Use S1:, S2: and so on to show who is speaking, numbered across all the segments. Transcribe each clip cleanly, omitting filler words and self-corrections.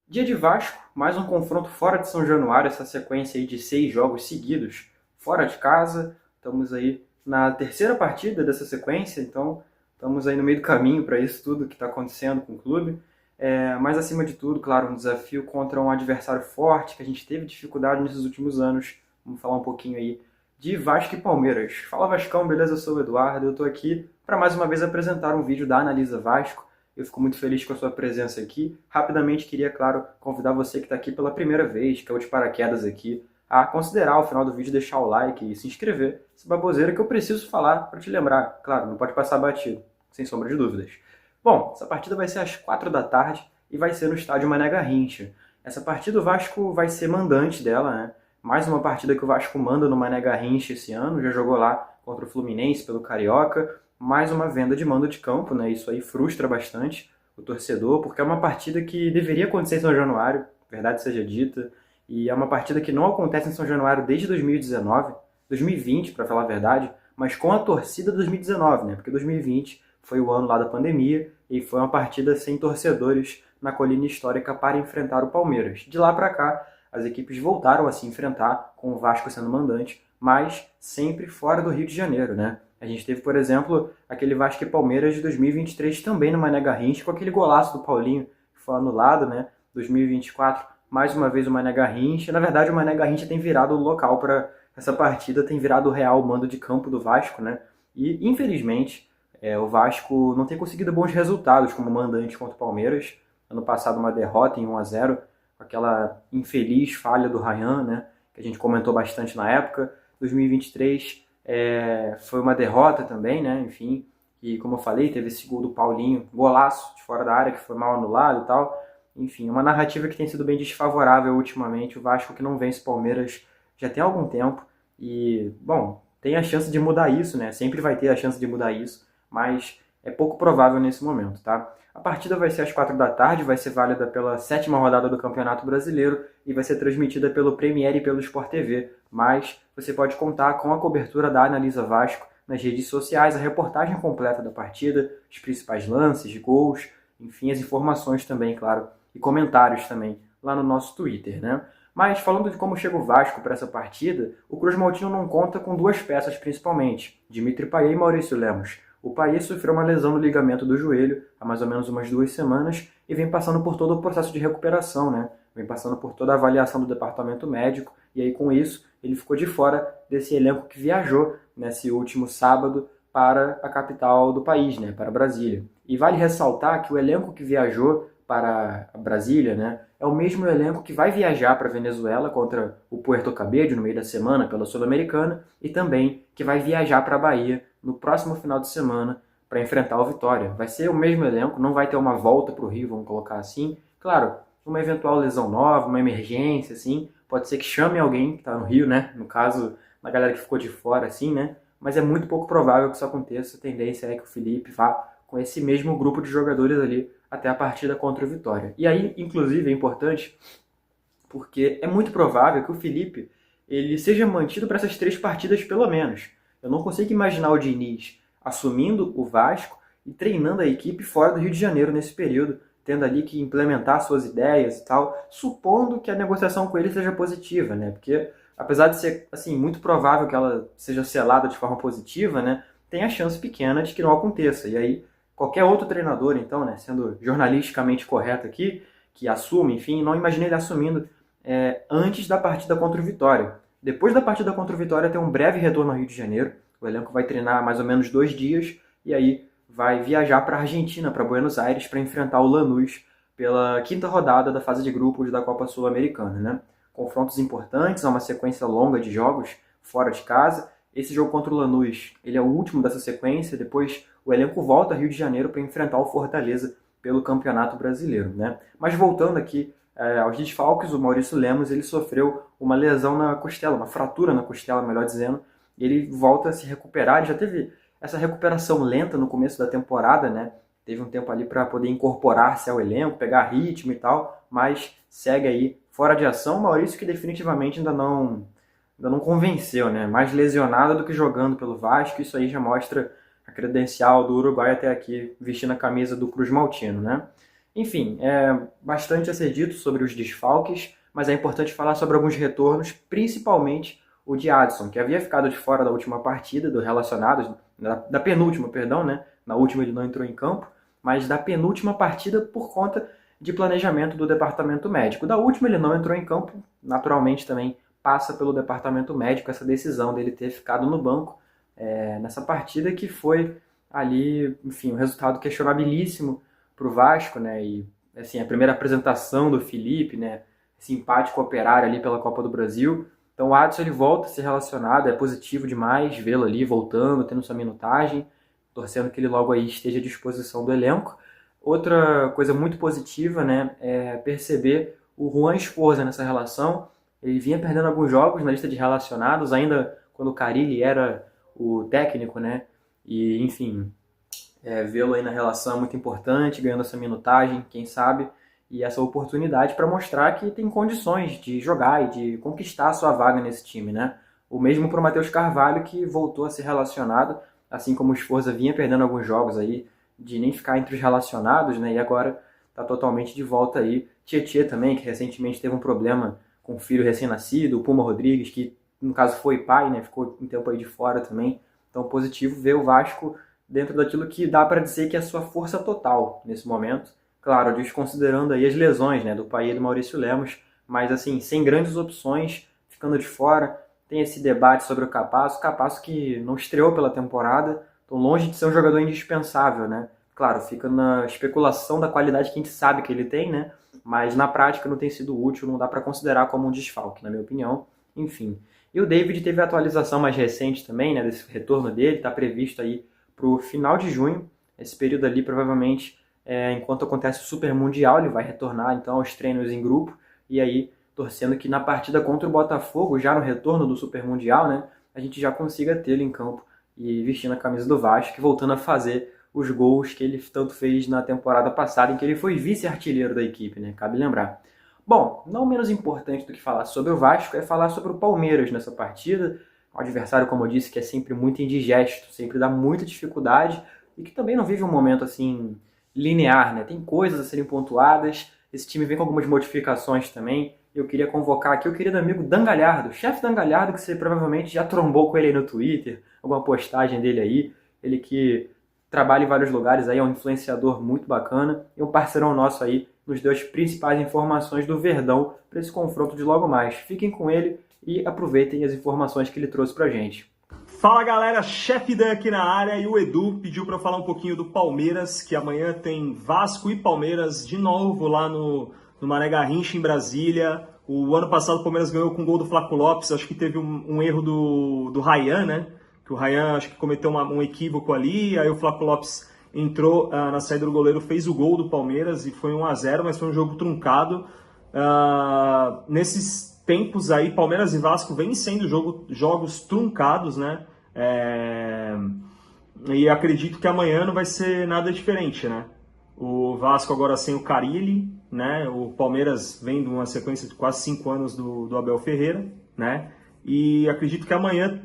S1: Dia de Vasco, mais um confronto fora de São Januário, essa sequência aí de 6 jogos seguidos fora de casa. Estamos aí na terceira partida dessa sequência, então estamos aí no meio do caminho para isso tudo que está acontecendo com o clube. Mas acima de tudo, claro, um desafio contra um adversário forte que a gente teve dificuldade nesses últimos anos. Vamos falar um pouquinho aí de Vasco e Palmeiras. Fala Vascão, beleza? Eu sou o Eduardo, eu estou aqui para mais uma vez apresentar um vídeo da Analisa Vasco. Eu fico muito feliz com a sua presença aqui. Rapidamente queria, claro, convidar você que está aqui pela primeira vez, que é o de paraquedas aqui, a considerar ao final do vídeo deixar o like e se inscrever. Essa baboseira que eu preciso falar para te lembrar. Claro, não pode passar batido, sem sombra de dúvidas. Bom, essa partida vai ser às 4 da tarde e vai ser no estádio Mané Garrincha. Essa partida o Vasco vai ser mandante dela, né? Mais uma partida que o Vasco manda no Mané Garrincha esse ano, já jogou lá contra o Fluminense pelo Carioca. Mais uma venda de mando de campo, né? Isso aí frustra bastante o torcedor, porque é uma partida que deveria acontecer em São Januário, verdade seja dita, e é uma partida que não acontece em São Januário desde 2019, 2020, para falar a verdade, mas com a torcida 2019, né? Porque 2020 foi o ano lá da pandemia e foi uma partida sem torcedores na colina histórica para enfrentar o Palmeiras. De lá para cá, as equipes voltaram a se enfrentar, com o Vasco sendo mandante, mas sempre fora do Rio de Janeiro, né? A gente teve, por exemplo, aquele Vasco e Palmeiras de 2023 também no Mané Garrincha, com aquele golaço do Paulinho, que foi anulado, né? 2024, mais uma vez o Mané Garrincha. Na verdade, o Mané Garrincha tem virado o local para essa partida, tem virado o real mando de campo do Vasco, né? E, infelizmente, o Vasco não tem conseguido bons resultados como mandante contra o Palmeiras. Ano passado, uma derrota em 1-0, com aquela infeliz falha do Ryan, né? Que a gente comentou bastante na época. 2023... foi uma derrota também, né? Enfim, e como eu falei, teve esse gol do Paulinho, golaço de fora da área, que foi mal anulado e tal. Enfim, uma narrativa que tem sido bem desfavorável ultimamente. O Vasco que não vence o Palmeiras já tem algum tempo. E, bom, tem a chance de mudar isso, né? Sempre vai ter a chance de mudar isso, mas é pouco provável nesse momento, tá? A partida vai ser às 4 da tarde, vai ser válida pela 7ª rodada do Campeonato Brasileiro e vai ser transmitida pelo Premiere e pelo Sport TV, mas você pode contar com a cobertura da Analisa Vasco nas redes sociais, a reportagem completa da partida, os principais lances, gols, enfim, as informações também, claro, e comentários também lá no nosso Twitter, né? Mas falando de como chega o Vasco para essa partida, o Cruz Maltino não conta com duas peças principalmente, Dimitri Payet e Maurício Lemos. O Payet sofreu uma lesão no ligamento do joelho há mais ou menos umas 2 semanas e vem passando por todo o processo de recuperação, né? Vem passando por toda a avaliação do departamento médico e aí com isso ele ficou de fora desse elenco que viajou nesse último sábado para a capital do país, né? Para Brasília. E vale ressaltar que o elenco que viajou para Brasília, né, é o mesmo elenco que vai viajar para a Venezuela contra o Puerto Cabello no meio da semana pela Sul-Americana e também que vai viajar para a Bahia no próximo final de semana para enfrentar o Vitória. Vai ser o mesmo elenco, não vai ter uma volta para o Rio, vamos colocar assim. Claro, uma eventual lesão nova, uma emergência, assim, pode ser que chame alguém que está no Rio, né? No caso, uma galera que ficou de fora, assim, né? Mas é muito pouco provável que isso aconteça. A tendência é que o Felipe vá com esse mesmo grupo de jogadores ali até a partida contra o Vitória. E aí, inclusive, é importante porque é muito provável que o Felipe ele seja mantido para essas 3 partidas pelo menos. Eu não consigo imaginar o Diniz assumindo o Vasco e treinando a equipe fora do Rio de Janeiro nesse período, tendo ali que implementar suas ideias e tal, supondo que a negociação com ele seja positiva, né? Porque apesar de ser assim muito provável que ela seja selada de forma positiva, né? Tem a chance pequena de que não aconteça. E aí qualquer outro treinador, então, né, sendo jornalisticamente correto aqui, que assume, enfim, não imaginei ele assumindo antes da partida contra o Vitória. Depois da partida contra o Vitória tem um breve retorno ao Rio de Janeiro, o elenco vai treinar mais ou menos 2 dias e aí vai viajar para a Argentina, para Buenos Aires, para enfrentar o Lanús pela 5ª rodada da fase de grupos da Copa Sul-Americana, né? Confrontos importantes, é uma sequência longa de jogos fora de casa. Esse jogo contra o Lanús, ele é o último dessa sequência, depois o elenco volta ao Rio de Janeiro para enfrentar o Fortaleza pelo Campeonato Brasileiro, né? Mas voltando aqui aos desfalques, o Maurício Lemos ele sofreu uma lesão na costela, uma fratura na costela, melhor dizendo, e ele volta a se recuperar. Ele já teve essa recuperação lenta no começo da temporada, né? Teve um tempo ali para poder incorporar-se ao elenco, pegar ritmo e tal, mas segue aí fora de ação. Maurício que definitivamente ainda não convenceu, né? Mais lesionado do que jogando pelo Vasco, isso aí já mostra a credencial do Uruguai até aqui, vestindo a camisa do Cruz Maltino, né? Enfim, é bastante a ser dito sobre os desfalques, mas é importante falar sobre alguns retornos, principalmente o de Adson, que havia ficado de fora da última partida, do relacionados, da penúltima, perdão, né? Na última ele não entrou em campo, mas da penúltima partida por conta de planejamento do departamento médico. Da última ele não entrou em campo, naturalmente também passa pelo departamento médico essa decisão dele ter ficado no banco nessa partida que foi ali, enfim, um resultado questionabilíssimo para o Vasco, né? E assim, a primeira apresentação do Felipe, né? Esse empate com o Operário ali pela Copa do Brasil. Então o Adson ele volta a ser relacionado, é positivo demais vê-lo ali voltando, tendo sua minutagem, torcendo que ele logo aí esteja à disposição do elenco. Outra coisa muito positiva, né, é perceber o Juan Esforza nessa relação. Ele vinha perdendo alguns jogos na lista de relacionados, ainda quando o Carille era o técnico, né? E, enfim, vê-lo aí na relação é muito importante, ganhando essa minutagem, quem sabe, e essa oportunidade para mostrar que tem condições de jogar e de conquistar a sua vaga nesse time, né? O mesmo para o Matheus Carvalho, que voltou a ser relacionado, assim como o Esforza vinha perdendo alguns jogos aí, de nem ficar entre os relacionados, né? E agora está totalmente de volta aí. Tietê também, que recentemente teve um problema com o filho recém-nascido, o Puma Rodrigues, que no caso foi pai, né? Ficou um tempo aí de fora também. Então positivo ver o Vasco dentro daquilo que dá para dizer que é a sua força total nesse momento. Claro, desconsiderando aí as lesões, né, do Payet e do Maurício Lemos, mas assim, sem grandes opções, ficando de fora. Tem esse debate sobre o Capasso que não estreou pela temporada, tão longe de ser um jogador indispensável, né? Claro, fica na especulação da qualidade que a gente sabe que ele tem, né? Mas na prática não tem sido útil, não dá para considerar como um desfalque, na minha opinião. Enfim. E o David teve a atualização mais recente também, né, desse retorno dele, está previsto aí para o final de junho. Esse período ali, provavelmente, enquanto acontece o Super Mundial, ele vai retornar então aos treinos em grupo, e aí torcendo que na partida contra o Botafogo, já no retorno do Super Mundial, né, a gente já consiga tê-lo em campo e vestindo a camisa do Vasco e voltando a fazer os gols que ele tanto fez na temporada passada, em que ele foi vice-artilheiro da equipe, né, cabe lembrar. Bom, não menos importante do que falar sobre o Vasco é falar sobre o Palmeiras nessa partida, um adversário, como eu disse, que é sempre muito indigesto, sempre dá muita dificuldade e que também não vive um momento assim linear, né? Tem coisas a serem pontuadas, esse time vem com algumas modificações também. Eu queria convocar aqui o querido amigo Dan Galhardo, chefe Dan Galhardo, que você provavelmente já trombou com ele aí no Twitter, alguma postagem dele aí, ele que trabalha em vários lugares aí, é um influenciador muito bacana e um parceirão nosso aí, nos deu as principais informações do Verdão para esse confronto de logo mais. Fiquem com ele e aproveitem as informações que ele trouxe pra gente.
S2: Fala galera, Chefe Dan aqui na área e o Edu pediu para eu falar um pouquinho do Palmeiras, que amanhã tem Vasco e Palmeiras de novo lá no Mané Garrincha em Brasília. O ano passado o Palmeiras ganhou com o gol do Flaco Lopes, acho que teve um erro do Ryan, né? Que o Ryan acho que cometeu um equívoco ali, aí o Flaco Lopes entrou na saída do goleiro, fez o gol do Palmeiras e foi 1-0, mas foi um jogo truncado. Nesses tempos aí, Palmeiras e Vasco vêm sendo jogos truncados, né? E acredito que amanhã não vai ser nada diferente, né? O Vasco agora sem o Carille, né? O Palmeiras vem de uma sequência de quase 5 anos do Abel Ferreira, né? E acredito que amanhã,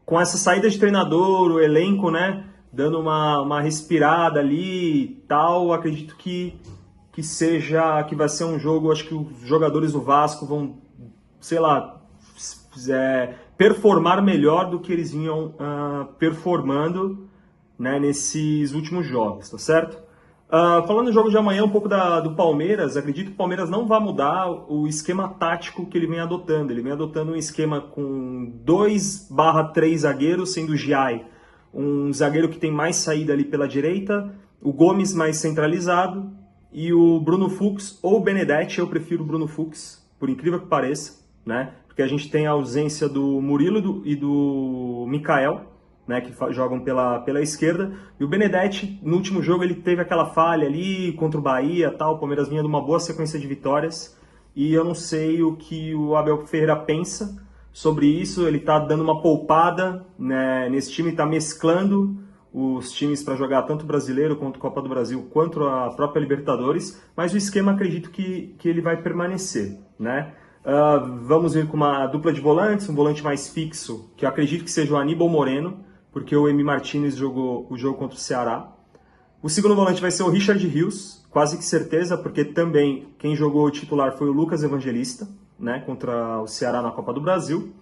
S2: com essa saída de treinador, o elenco, né? Dando uma respirada ali e tal, acredito que vai ser um jogo, acho que os jogadores do Vasco vão, sei lá, performar melhor do que eles vinham performando, né, nesses últimos jogos, tá certo? Falando no jogo de amanhã, um pouco do Palmeiras, acredito que o Palmeiras não vai mudar o esquema tático que ele vem adotando. Ele vem adotando um esquema com 2/3 zagueiros, sendo o Giai um zagueiro que tem mais saída ali pela direita, o Gomes mais centralizado e o Bruno Fux ou o Benedetti. Eu prefiro o Bruno Fux, por incrível que pareça, né? Porque a gente tem a ausência do Murilo e do Mikael, né, que jogam pela esquerda, e o Benedetti, no último jogo, ele teve aquela falha ali contra o Bahia, tal. O Palmeiras vinha de uma boa sequência de vitórias, e eu não sei o que o Abel Ferreira pensa sobre isso. Ele está dando uma poupada, né, nesse time, está mesclando os times para jogar tanto o Brasileiro quanto a Copa do Brasil, quanto a própria Libertadores, mas o esquema acredito que ele vai permanecer, né? Vamos vir com uma dupla de volantes, um volante mais fixo, que eu acredito que seja o Aníbal Moreno, porque o Emi Martínez jogou o jogo contra o Ceará. O segundo volante vai ser o Richard Rios, quase que certeza, porque também quem jogou titular foi o Lucas Evangelista, né, contra o Ceará na Copa do Brasil.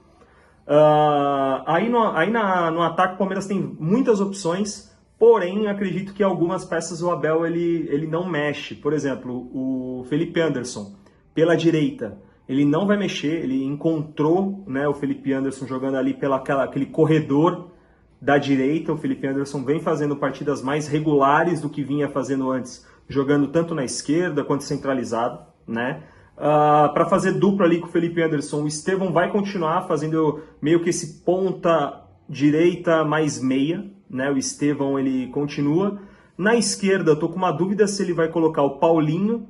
S2: No ataque o Palmeiras tem muitas opções, porém acredito que algumas peças o Abel ele não mexe. Por exemplo, o Felipe Anderson pela direita, ele não vai mexer, ele encontrou, né, o Felipe Anderson jogando ali aquele corredor da direita. O Felipe Anderson vem fazendo partidas mais regulares do que vinha fazendo antes, jogando tanto na esquerda quanto centralizado, né? Para fazer dupla ali com o Felipe Anderson, o Estevão vai continuar fazendo meio que esse ponta direita mais meia, né? O Estevão ele continua. Na esquerda, eu tô com uma dúvida se ele vai colocar o Paulinho,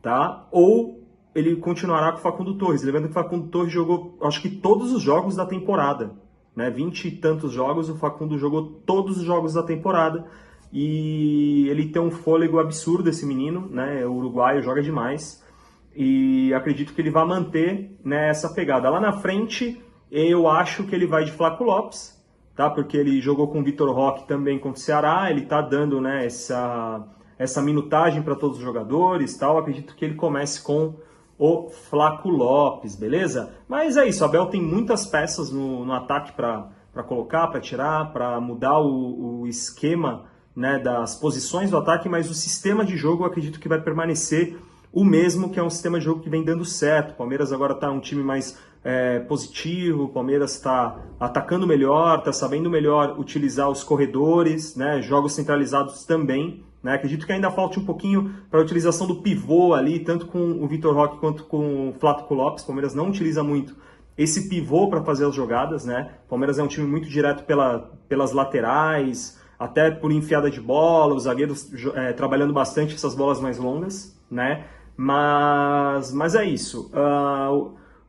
S2: tá? Ou ele continuará com o Facundo Torres. Lembrando que o Facundo Torres jogou, acho que todos os jogos da temporada, né? 20 e tantos jogos, o Facundo jogou todos os jogos da temporada. E ele tem um fôlego absurdo, esse menino, né? O uruguaio joga demais. E acredito que ele vai manter, né, essa pegada. Lá na frente, eu acho que ele vai de Flaco Lopes, tá? Porque ele jogou com o Vitor Roque também contra o Ceará, ele tá dando, né, essa minutagem para todos os jogadores, tal. Acredito que ele comece com o Flaco Lopes, beleza? Mas é isso, o Abel tem muitas peças no ataque para colocar, para tirar, para mudar o esquema, né, das posições do ataque, mas o sistema de jogo eu acredito que vai permanecer o mesmo, que é um sistema de jogo que vem dando certo. O Palmeiras agora está um time mais positivo, o Palmeiras está atacando melhor, está sabendo melhor utilizar os corredores, né, jogos centralizados também. Né, acredito que ainda falte um pouquinho para a utilização do pivô ali, tanto com o Vitor Roque quanto com o Flaco Lopes. O Palmeiras não utiliza muito esse pivô para fazer as jogadas. Né? O Palmeiras é um time muito direto pelas laterais, até por enfiada de bola, os zagueiros trabalhando bastante essas bolas mais longas, né? Mas é isso.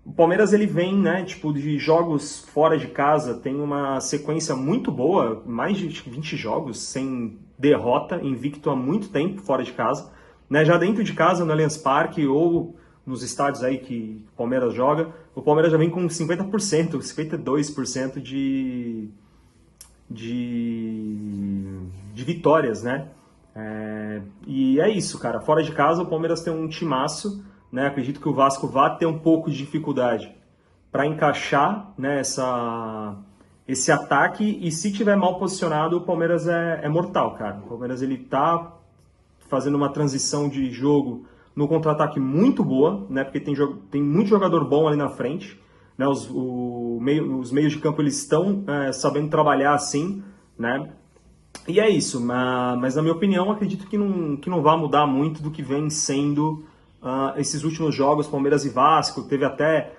S2: O Palmeiras ele vem, né, tipo, de jogos fora de casa, tem uma sequência muito boa, mais de 20 jogos sem derrota, invicto há muito tempo fora de casa, né? Já dentro de casa, no Allianz Parque ou nos estádios aí que o Palmeiras joga, o Palmeiras já vem com 50%, 52% de vitórias, né? E é isso, cara. Fora de casa, o Palmeiras tem um timaço, né? Acredito que o Vasco vai ter um pouco de dificuldade para encaixar, né, esse ataque, e se tiver mal posicionado, o Palmeiras é mortal, cara. O Palmeiras ele tá fazendo uma transição de jogo no contra-ataque muito boa, né? Porque tem muito jogador bom ali na frente, né? Os meios de campo eles estão sabendo trabalhar assim, né? E é isso, mas na minha opinião, acredito que não vai mudar muito do que vem sendo esses últimos jogos, Palmeiras e Vasco. Teve até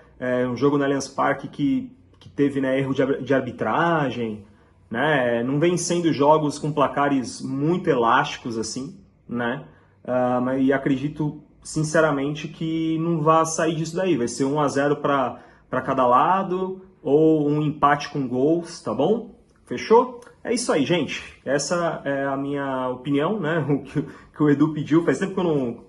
S2: um jogo no Allianz Parque que teve, né, erro de arbitragem, né? Não vem sendo jogos com placares muito elásticos assim, né? E acredito sinceramente que não vai sair disso daí. Vai ser 1-0 para cada lado ou um empate com gols, tá bom? Fechou? É isso aí, gente. Essa é a minha opinião, né? O que o Edu pediu. Faz tempo que eu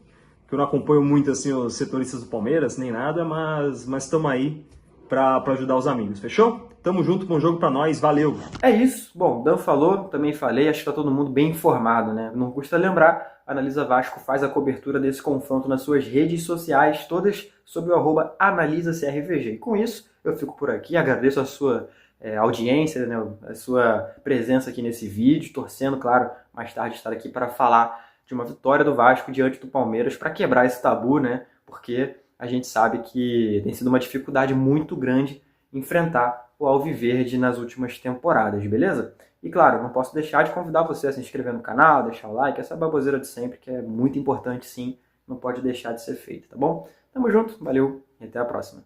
S2: não acompanho muito assim os setoristas do Palmeiras, nem nada, mas estamos aí para ajudar os amigos. Fechou? Tamo junto, bom jogo para nós. Valeu!
S1: É isso. Bom, Dan falou, também falei, acho que tá todo mundo bem informado, né? Não custa lembrar, a Analisa Vasco faz a cobertura desse confronto nas suas redes sociais, todas sob o @AnalisaCRVG. E com isso, eu fico por aqui, agradeço a sua audiência, né, a sua presença aqui nesse vídeo, torcendo, claro, mais tarde estar aqui para falar de uma vitória do Vasco diante do Palmeiras, para quebrar esse tabu, né? Porque a gente sabe que tem sido uma dificuldade muito grande enfrentar o Alviverde nas últimas temporadas, beleza? E claro, não posso deixar de convidar você a se inscrever no canal, deixar o like, essa baboseira de sempre, que é muito importante sim, não pode deixar de ser feita, tá bom? Tamo junto, valeu e até a próxima.